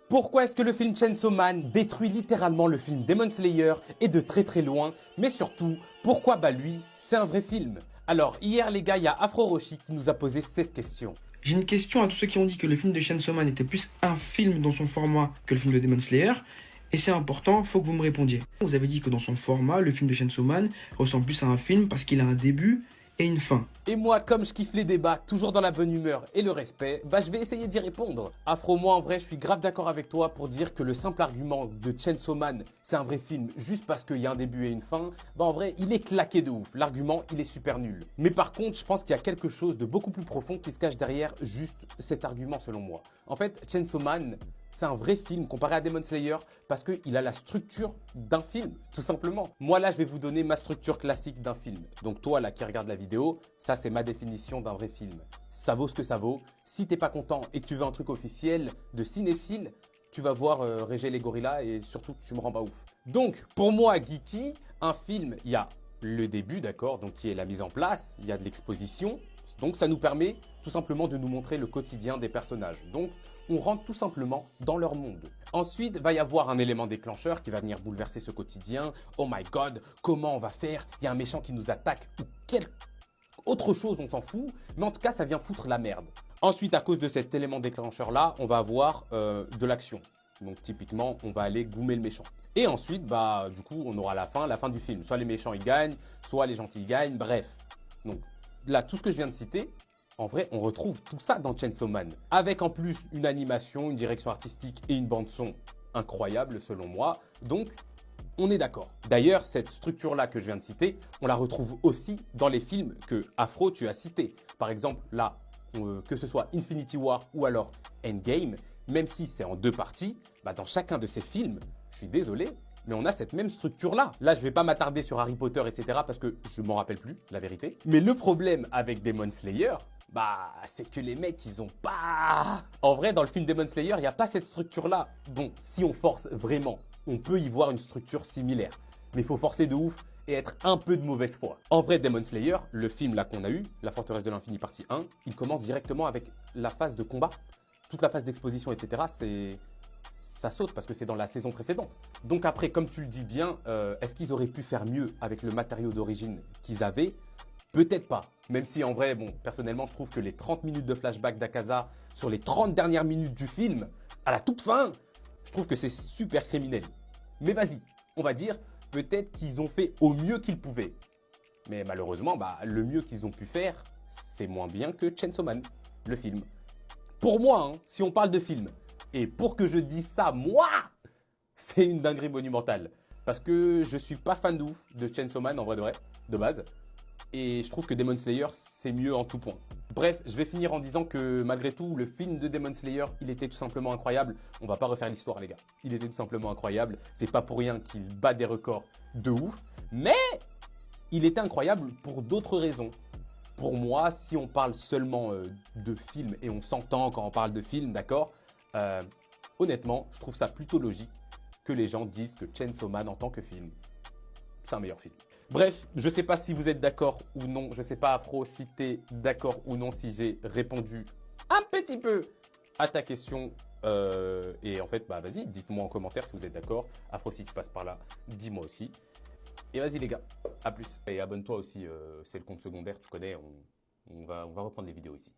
Pourquoi est-ce que le film Chainsaw Man détruit littéralement le film Demon Slayer et de très très loin? Mais surtout, pourquoi lui, c'est un vrai film? Alors hier les gars, il y a Afro Roshi qui nous a posé cette question. J'ai une question à tous ceux qui ont dit que le film de Chainsaw Man était plus un film dans son format que le film de Demon Slayer. Et c'est important, faut que vous me répondiez. Vous avez dit que dans son format, le film de Chainsaw Man ressemble plus à un film parce qu'il a un début et une fin. Et moi, comme je kiffe les débats, toujours dans la bonne humeur et le respect, je vais essayer d'y répondre. Afro, moi en vrai, je suis grave d'accord avec toi pour dire que le simple argument de Chainsaw Man, c'est un vrai film juste parce qu'il y a un début et une fin, en vrai, il est claqué de ouf. L'argument, il est super nul. Mais par contre, je pense qu'il y a quelque chose de beaucoup plus profond qui se cache derrière juste cet argument selon moi. En fait, Chainsaw Man, c'est un vrai film comparé à Demon Slayer parce qu'il a la structure d'un film, tout simplement. Moi là, je vais vous donner ma structure classique d'un film. Donc toi là qui regarde la vidéo, ça c'est ma définition d'un vrai film. Ça vaut ce que ça vaut. Si t'es pas content et que tu veux un truc officiel de cinéphile, tu vas voir Régé les gorillas et surtout tu me rends pas ouf. Donc pour moi, Geeky, un film, il y a le début, d'accord, donc qui est la mise en place, il y a de l'exposition. Donc ça nous permet tout simplement de nous montrer le quotidien des personnages. Donc on rentre tout simplement dans leur monde. Ensuite, va y avoir un élément déclencheur qui va venir bouleverser ce quotidien. Oh my god, comment on va faire? Il y a un méchant qui nous attaque ou quelque autre chose, on s'en fout. Mais en tout cas, ça vient foutre la merde. Ensuite, à cause de cet élément déclencheur-là, on va avoir de l'action. Donc typiquement, on va aller goumer le méchant. Et ensuite, du coup, on aura la fin du film. Soit les méchants ils gagnent, soit les gentils ils gagnent, bref. Donc là, tout ce que je viens de citer, en vrai, on retrouve tout ça dans Chainsaw Man. Avec en plus une animation, une direction artistique et une bande-son incroyable selon moi. Donc, on est d'accord. D'ailleurs, cette structure-là que je viens de citer, on la retrouve aussi dans les films que Afro, tu as cités. Par exemple, là, que ce soit Infinity War ou alors Endgame, même si c'est en deux parties, dans chacun de ces films, je suis désolé, mais on a cette même structure-là. Là, je ne vais pas m'attarder sur Harry Potter, etc. parce que je m'en rappelle plus, la vérité. Mais le problème avec Demon Slayer, c'est que les mecs, ils ont pas... En vrai, dans le film Demon Slayer, il n'y a pas cette structure-là. Bon, si on force vraiment, on peut y voir une structure similaire. Mais il faut forcer de ouf et être un peu de mauvaise foi. En vrai, Demon Slayer, le film là qu'on a eu, La Forteresse de l'Infini partie 1, il commence directement avec la phase de combat. Toute la phase d'exposition, etc. Ça saute parce que c'est dans la saison précédente. Donc après, comme tu le dis bien, est-ce qu'ils auraient pu faire mieux avec le matériau d'origine qu'ils avaient? Peut-être pas. Même si en vrai, personnellement, je trouve que les 30 minutes de flashback d'Akaza sur les 30 dernières minutes du film, à la toute fin, je trouve que c'est super criminel. Mais vas-y, on va dire, peut-être qu'ils ont fait au mieux qu'ils pouvaient. Mais malheureusement, le mieux qu'ils ont pu faire, c'est moins bien que Chainsaw Man, le film. Pour moi, si on parle de film, et pour que je dise ça, moi, c'est une dinguerie monumentale. Parce que je suis pas fan de ouf de Chainsaw Man, en vrai de vrai, de base. Et je trouve que Demon Slayer, c'est mieux en tout point. Bref, je vais finir en disant que malgré tout, le film de Demon Slayer, il était tout simplement incroyable. On va pas refaire l'histoire, les gars. Il était tout simplement incroyable. C'est pas pour rien qu'il bat des records de ouf. Mais il était incroyable pour d'autres raisons. Pour moi, si on parle seulement de film, et on s'entend quand on parle de film, d'accord, honnêtement, je trouve ça plutôt logique que les gens disent que Chainsaw Man en tant que film, c'est un meilleur film. Bref, je ne sais pas si vous êtes d'accord ou non. Je ne sais pas, Afro, si tu es d'accord ou non, si j'ai répondu un petit peu à ta question. Et en fait, vas-y, dites-moi en commentaire si vous êtes d'accord. Afro, si tu passes par là, dis-moi aussi. Et vas-y les gars, à plus. Et abonne-toi aussi, c'est le compte secondaire, tu connais, on va reprendre les vidéos ici.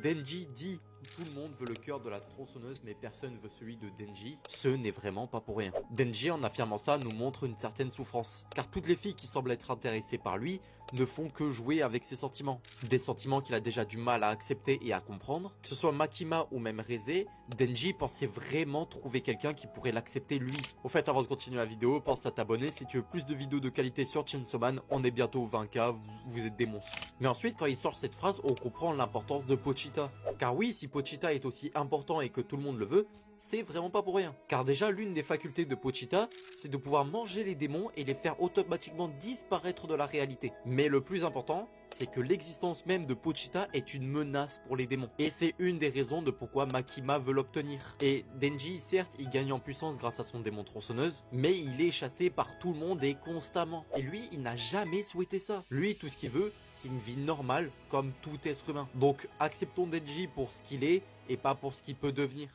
Denji dit « Tout le monde veut le cœur de la tronçonneuse mais personne veut celui de Denji », ce n'est vraiment pas pour rien. Denji, en affirmant ça, nous montre une certaine souffrance. Car toutes les filles qui semblent être intéressées par lui ne font que jouer avec ses sentiments. Des sentiments qu'il a déjà du mal à accepter et à comprendre. Que ce soit Makima ou même Reze, Denji pensait vraiment trouver quelqu'un qui pourrait l'accepter lui. Au fait, avant de continuer la vidéo, pense à t'abonner si tu veux plus de vidéos de qualité sur Chainsaw Man. On est bientôt 20K, vous êtes des monstres. Mais ensuite, quand il sort cette phrase, on comprend l'importance de Pochita. Car oui, si Pochita est aussi important et que tout le monde le veut, c'est vraiment pas pour rien. Car déjà, l'une des facultés de Pochita, c'est de pouvoir manger les démons et les faire automatiquement disparaître de la réalité. Mais le plus important, c'est que l'existence même de Pochita est une menace pour les démons. Et c'est une des raisons de pourquoi Makima veut l'obtenir. Et Denji, certes, il gagne en puissance grâce à son démon tronçonneuse, mais il est chassé par tout le monde et constamment. Et lui, il n'a jamais souhaité ça. Lui, tout ce qu'il veut, c'est une vie normale, comme tout être humain. Donc, acceptons Denji pour ce qu'il est, et pas pour ce qu'il peut devenir.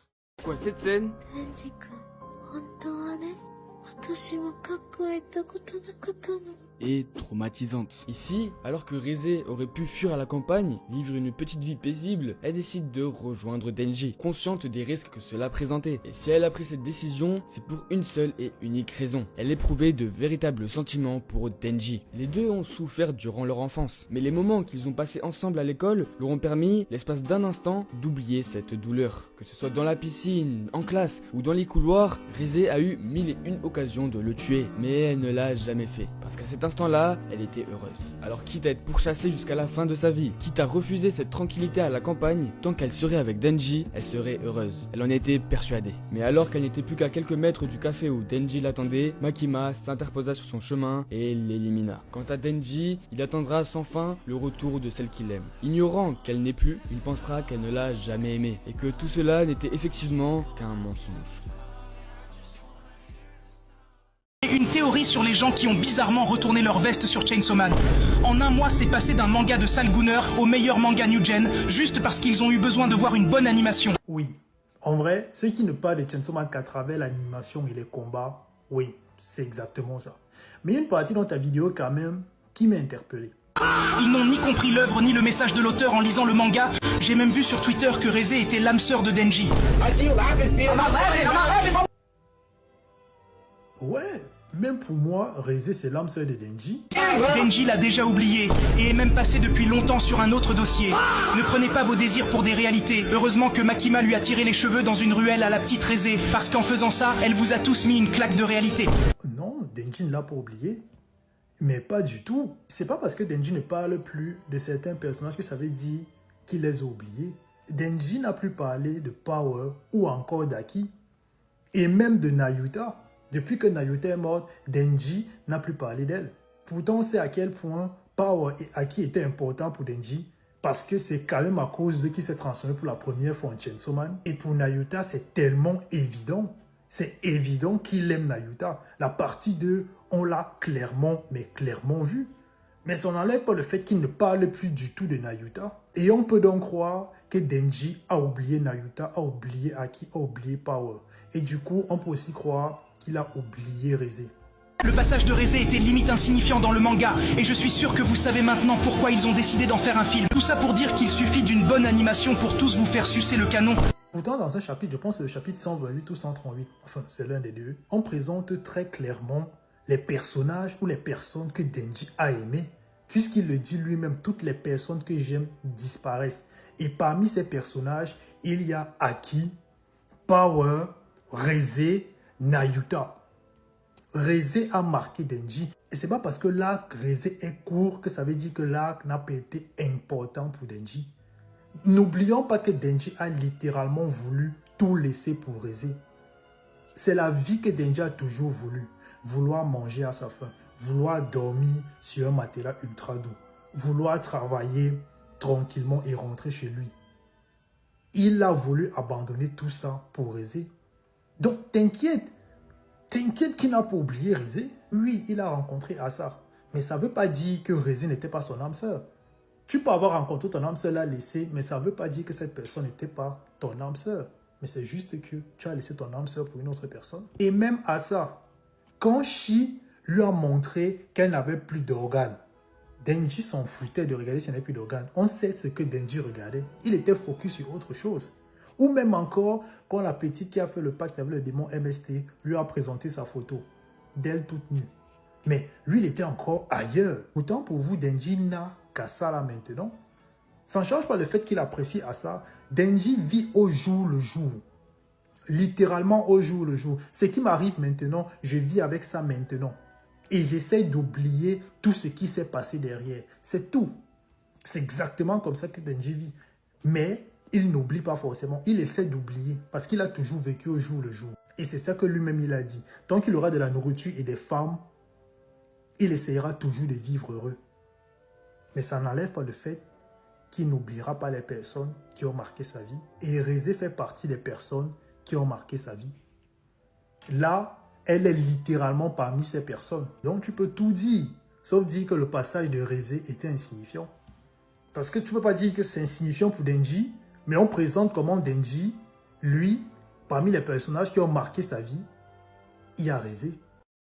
Quoi, cette scène? デンジ君、本当はね、私も過去へ行ったことなかったの。 Et traumatisante. Ici, alors que Reze aurait pu fuir à la campagne, vivre une petite vie paisible, elle décide de rejoindre Denji, consciente des risques que cela présentait. Et si elle a pris cette décision, c'est pour une seule et unique raison. Elle éprouvait de véritables sentiments pour Denji. Les deux ont souffert durant leur enfance, mais les moments qu'ils ont passés ensemble à l'école leur ont permis, l'espace d'un instant, d'oublier cette douleur. Que ce soit dans la piscine, en classe ou dans les couloirs, Reze a eu mille et une occasions de le tuer, mais elle ne l'a jamais fait. Parce qu'à cet instant-là, elle était heureuse. Alors quitte à être pourchassée jusqu'à la fin de sa vie, quitte à refuser cette tranquillité à la campagne, tant qu'elle serait avec Denji, elle serait heureuse. Elle en était persuadée. Mais alors qu'elle n'était plus qu'à quelques mètres du café où Denji l'attendait, Makima s'interposa sur son chemin et l'élimina. Quant à Denji, il attendra sans fin le retour de celle qu'il aime. Ignorant qu'elle n'est plus, il pensera qu'elle ne l'a jamais aimé et que tout cela n'était effectivement qu'un mensonge. Une théorie sur les gens qui ont bizarrement retourné leur veste sur Chainsaw Man. En un mois, c'est passé d'un manga de Sal Gunner au meilleur manga New Gen, juste parce qu'ils ont eu besoin de voir une bonne animation. Oui, en vrai, ceux qui ne parlent de Chainsaw Man qu'à travers l'animation et les combats, oui, c'est exactement ça. Mais il y a une partie dans ta vidéo quand même qui m'a interpellé. Ils n'ont ni compris l'œuvre ni le message de l'auteur en lisant le manga. J'ai même vu sur Twitter que Reze était l'âme sœur de Denji. Ouais, même pour moi, Reze c'est l'âme sœur de Denji. Denji l'a déjà oublié et est même passé depuis longtemps sur un autre dossier. Ne prenez pas vos désirs pour des réalités. Heureusement que Makima lui a tiré les cheveux dans une ruelle à la petite Reze, parce qu'en faisant ça, elle vous a tous mis une claque de réalité. Non, Denji ne l'a pas oublié. Mais pas du tout. C'est pas parce que Denji ne parle plus de certains personnages que ça veut dire qu'il les a oubliés. Denji n'a plus parlé de Power ou encore d'Aki. Et même de Nayuta. Depuis que Nayuta est morte, Denji n'a plus parlé d'elle. Pourtant, on sait à quel point Power et Aki étaient importants pour Denji. Parce que c'est quand même à cause de qui s'est transformé pour la première fois en Chainsaw Man. Et pour Nayuta, c'est tellement évident. C'est évident qu'il aime Nayuta. La partie 2, on l'a clairement, mais clairement vu. Mais ça n'enlève pas le fait qu'il ne parle plus du tout de Nayuta. Et on peut donc croire que Denji a oublié Nayuta, a oublié Aki, a oublié Power. Et du coup, on peut aussi croire qu'il a oublié Reze. Le passage de Reze était limite insignifiant dans le manga, et je suis sûr que vous savez maintenant pourquoi ils ont décidé d'en faire un film. Tout ça pour dire qu'il suffit d'une bonne animation pour tous vous faire sucer le canon. Pourtant, dans un chapitre, je pense que le chapitre 128 ou 138, enfin c'est l'un des deux, on présente très clairement les personnages ou les personnes que Denji a aimés. Puisqu'il le dit lui-même, toutes les personnes que j'aime disparaissent. Et parmi ces personnages, il y a Aki, Power, Reze, Nayuta. Reze a marqué Denji. Et c'est pas parce que l'arc Reze est court que ça veut dire que l'arc n'a pas été important pour Denji. N'oublions pas que Denji a littéralement voulu tout laisser pour Reze. C'est la vie que Denji a toujours voulu. Vouloir manger à sa faim. Vouloir dormir sur un matelas ultra doux. Vouloir travailler tranquillement et rentrer chez lui. Il a voulu abandonner tout ça pour Reze. Donc t'inquiète. T'inquiète qu'il n'a pas oublié Reze. Oui, il a rencontré Asa. Mais ça ne veut pas dire que Reze n'était pas son âme sœur. Tu peux avoir rencontré ton âme sœur, l'a laissé, mais ça ne veut pas dire que cette personne n'était pas ton âme sœur. Mais c'est juste que tu as laissé ton âme sœur pour une autre personne. Et même Asa, quand Shi lui a montré qu'elle n'avait plus d'organes, Denji s'en foutait de regarder si elle n'avait plus d'organes. On sait ce que Denji regardait. Il était focus sur autre chose. Ou même encore, quand la petite qui a fait le pacte avec le démon MST lui a présenté sa photo d'elle toute nue. Mais lui, il était encore ailleurs. Pourtant, pour vous, Denji n'a qu'à ça là maintenant. Ça ne change pas le fait qu'il apprécie à ça. Denji vit au jour le jour. Littéralement au jour le jour. Ce qui m'arrive maintenant, je vis avec ça maintenant. Et j'essaie d'oublier tout ce qui s'est passé derrière. C'est tout. C'est exactement comme ça que Denji vit. Mais il n'oublie pas forcément. Il essaie d'oublier parce qu'il a toujours vécu au jour le jour. Et c'est ça que lui-même il a dit. Tant qu'il aura de la nourriture et des femmes, il essaiera toujours de vivre heureux. Mais ça n'enlève pas le fait qu'il n'oubliera pas les personnes qui ont marqué sa vie. Et Reze fait partie des personnes qui ont marqué sa vie. Là, elle est littéralement parmi ces personnes. Donc tu peux tout dire, sauf dire que le passage de Reze était insignifiant. Parce que tu ne peux pas dire que c'est insignifiant pour Denji, mais on présente comment Denji, lui, parmi les personnages qui ont marqué sa vie, il y a Rezé.